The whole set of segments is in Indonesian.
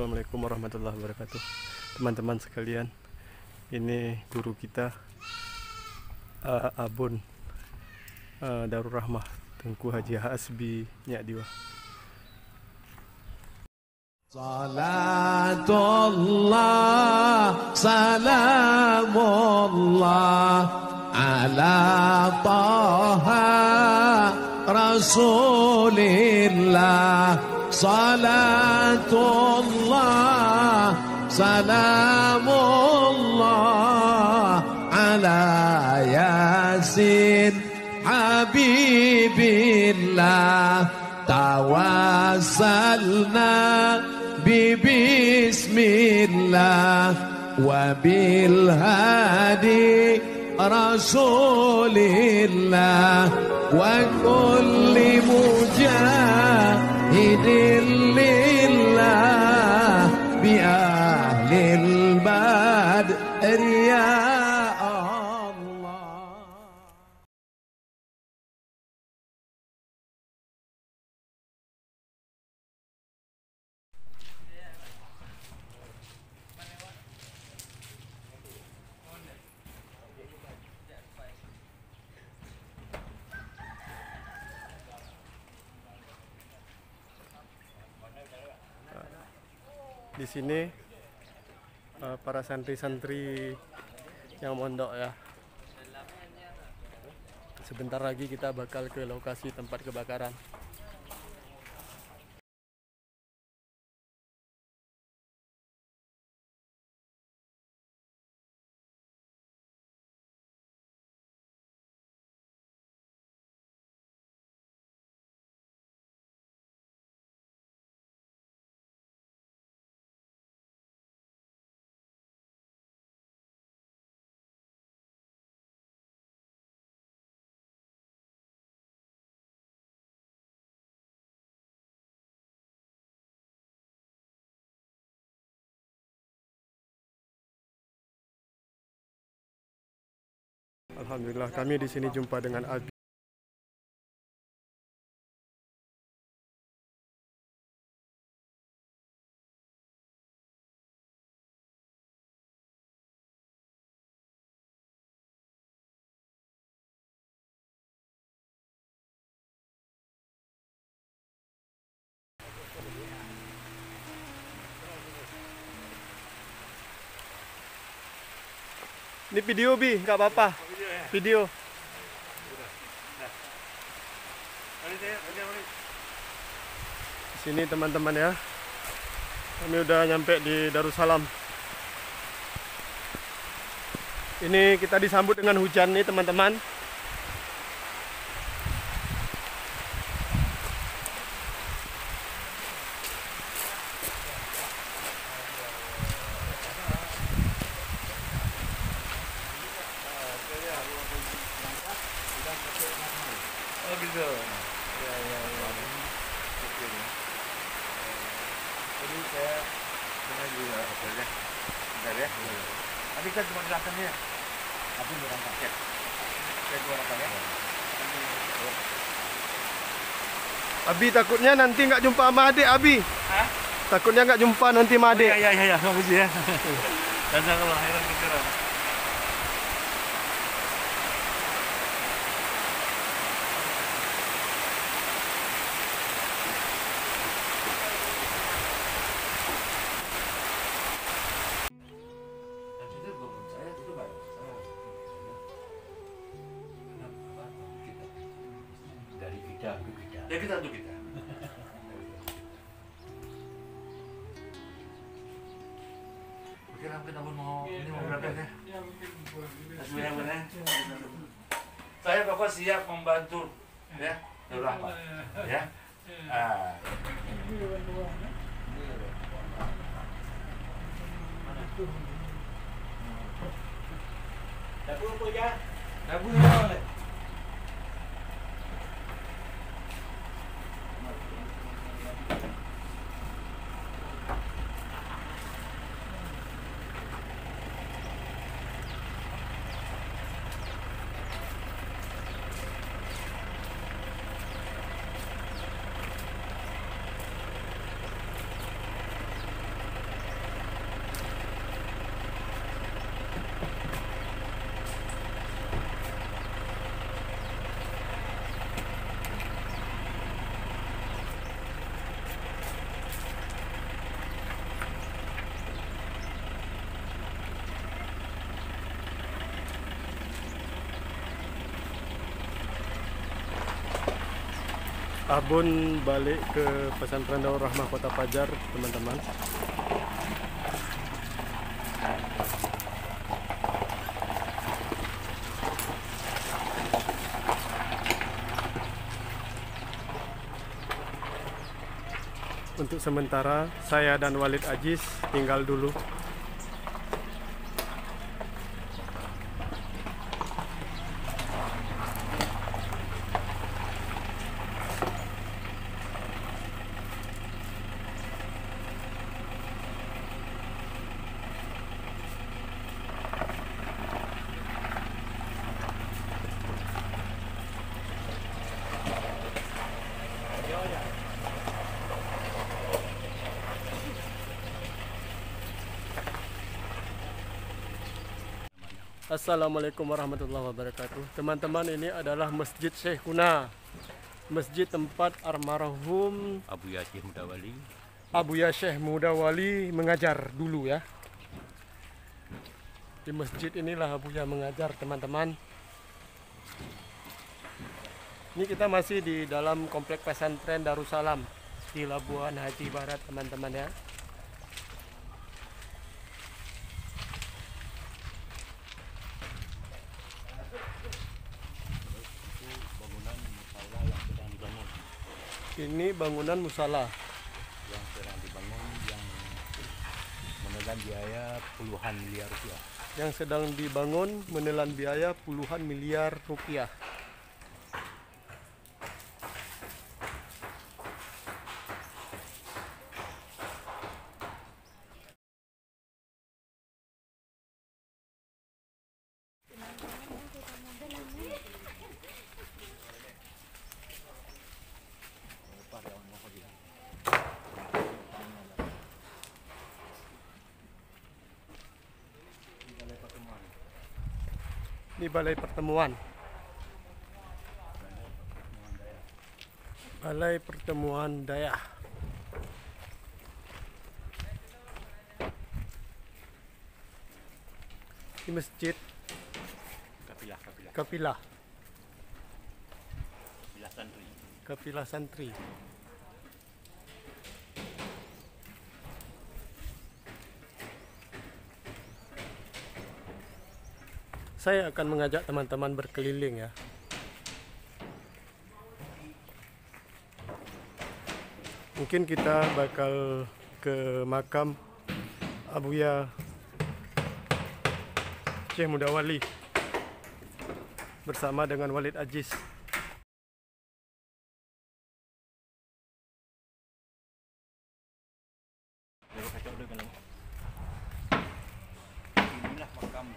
Assalamualaikum warahmatullahi wabarakatuh. Teman-teman sekalian, ini guru kita Abun Darul Rahmah Tengku Haji Hasbi Nyakdiwa. Salatullah salamullah ala taha rasulillah. Salatullah salamullah ala yasin habibillah. Tawassalna bismillah wa bil hadi rasulillah wa kulli mujahidin lillah bi ahlil badri ya Allah. Di sini para santri-santri yang mondok ya. Sebentar lagi kita bakal ke lokasi tempat kebakaran. Alhamdulillah kami di sini jumpa dengan Abi. Ini video Bi, nggak apa-apa. Video. Di sini teman-teman ya. Kami udah nyampe di Darussalam. Ini kita disambut dengan hujan nih teman-teman. Oh gitu. Ya. Oke. Jadi saya dengar juga ya. Bentar ya. Tapi kan cuma belakangnya ya. Tapi berangkat ya. Saya keluarkan ya. Abi takutnya nanti nggak jumpa sama adik Abi. Hah? Takutnya nggak jumpa nanti sama adik. Iya, bagus ya. Dan kalau heran pikiran. Ya kita untuk kita. Mungkin abang mau ini mau berangkat ya. Bismillah. Saya pokok siap membantu ya. Rahmat. Ya. Dapur apa ya? Dapur apa? Abun balik ke pesantren Darul Rahmah Kota Pajar, teman-teman. Untuk sementara saya dan Walid Aziz tinggal dulu. Assalamualaikum warahmatullahi wabarakatuh. Teman-teman, ini adalah Masjid Syekhuna, masjid tempat almarhum Abuya Syekh Mudawali. Abuya Syekh Mudawali mengajar dulu ya. Di masjid inilah Abuya mengajar, teman-teman. Ini kita masih di dalam komplek pesantren Darussalam di Labuan Haji Barat, teman-teman ya. Ini bangunan musala Yang sedang dibangun, yang menelan biaya puluhan miliar rupiah. yang sedang dibangun menelan biaya puluhan miliar rupiah. Ini balai pertemuan. Balai Pertemuan Daya. Ini masjid Kapilah Santri. Kapilah Santri. Saya akan mengajak teman-teman berkeliling ya. Mungkin kita bakal ke makam Abuya Syekh Mudawali bersama dengan Walid Aziz. Inilah makam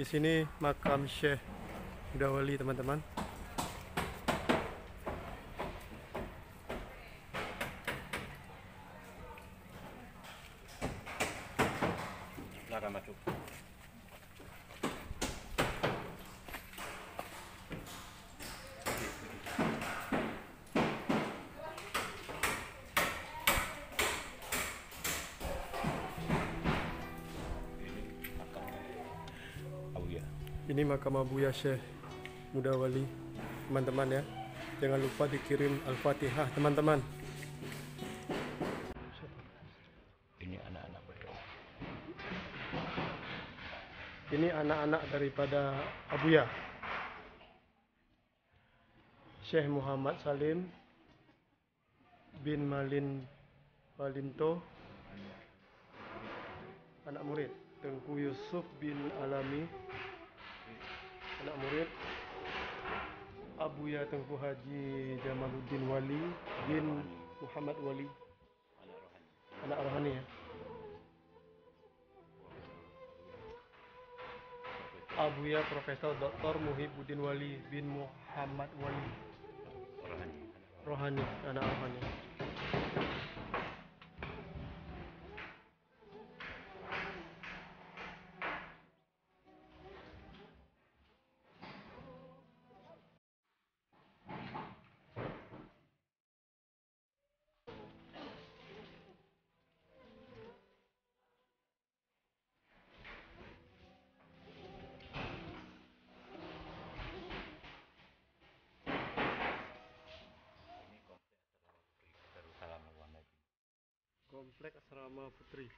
Di sini makam Syekh Mudawali, teman-teman. silakan masuk. Ini makam Abuya Syekh Mudawali, teman-teman ya. Jangan lupa dikirim Al-Fatihah, teman-teman. Ini anak-anak beliau. Ini anak-anak daripada Abuya. Syekh Muhammad Salim bin Malin Walinto, anak murid. Tengku Yusuf bin Alami, anak murid. Abuya Tengku Haji Jamaluddin Wali bin Muhammad Wali, anak rohani ya. Abuya Profesor Dr. Muhibbuddin Wali bin Muhammad Wali, rohani, anak rohani. Komplek Asrama Putri.